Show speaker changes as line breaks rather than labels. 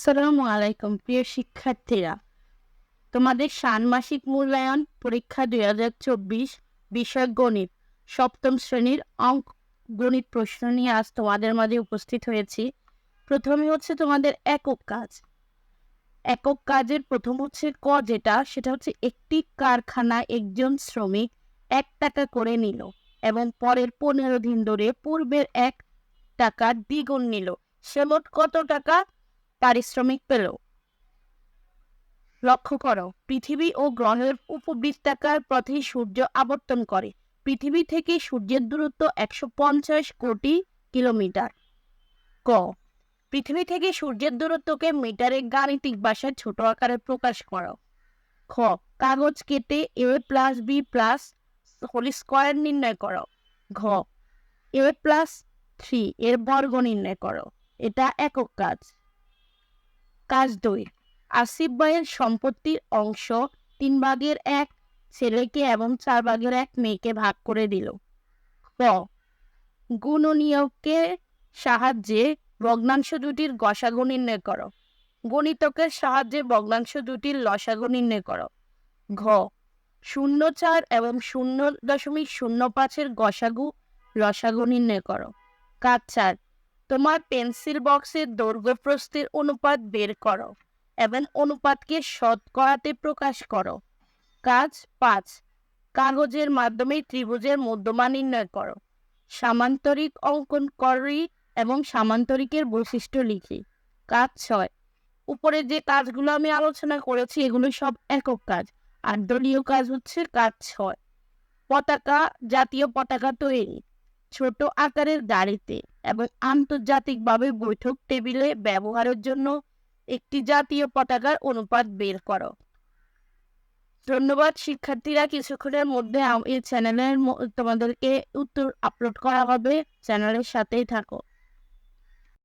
আসসালামু আলাইকুম প্রিয় শিক্ষার্থীরা। তোমাদের ষান্মাসিক মূল্যায়ন পরীক্ষা 2024 বিষয় গণিত সপ্তম শ্রেণীর গণিত প্রশ্ন নিয়ে আজ তোমাদের মাঝে উপস্থিত হয়েছি। প্রথমে হচ্ছে তোমাদের একক কাজ। একক কাজের প্রথম হচ্ছে সেটা হচ্ছে একটি কারখানায় একজন শ্রমিক 1 টাকা করে নিল এবং পরের 15 দিন ধরে পূর্বের 1 টাকা দ্বিগুণ নিল। সে মোট কত টাকা পারিশ্রমিক পেল? লক্ষ্য করো, পৃথিবী ও গ্রহের উপবৃত্তাকার পথে সূর্য আবর্তন করে। পৃথিবী থেকে সূর্যের দূরত্ব 150 কোটি কিলোমিটার। ক, পৃথিবী থেকে সূর্যের দূরত্বকে মিটারে গাণিতিক ভাষায় ছোট আকারে প্রকাশ করো। খ, কাগজ কেটে a plus B plus whole square নির্ণয় করো। ঘ, a প্লাস 3 এর বর্গ নির্ণয় করো। এটা একক কাজ। কাজ 2, আসিফ ভাইয়ের সম্পত্তির অংশ 3/1 ছেলেকে এবং 4/1 মেয়েকে ভাগ করে দিল। ক, গুণনীয়কের সাহায্যে ভগ্নাংশ দুটির গসাগু নির্ণয় করো। গণিতকের সাহায্যে ভগ্নাংশ দুটির লসাগু নির্ণয় করো। ঘ, 0.4 এবং 0.05 গসাগু লসাগু নির্ণয় করো। কাজ 4, তোমার পেন্সিল বক্সের দৈর্ঘ্য প্রস্থের অনুপাত বের করো এবং অনুপাতকে শতকরাতে প্রকাশ করো। কাজ 5, কাগজের মাধ্যমে ত্রিভুজের মধ্যমা নির্ণয় করো। সামান্তরিক অঙ্কন করি এবং সামান্তরিকের বৈশিষ্ট্য লিখি। কাজ 6, উপরে যে কাজগুলো আমি আলোচনা করেছি এগুলো সব একক কাজ, আর দলীয় কাজ হচ্ছে কাজ 6। পতাকা, জাতীয় পতাকা তৈরি ছোট আকারের গাড়িতে এবং আন্তর্জাতিকভাবে বৈঠক টেবিলে ব্যবহারের জন্য একটি জাতীয় পতাকার অনুপাত বের করো। ধন্যবাদ শিক্ষার্থীরা, কিছুক্ষণের মধ্যে এই চ্যানেলের তোমাদেরকে উত্তর আপলোড করা হবে, চ্যানেলের সাথেই থাকো।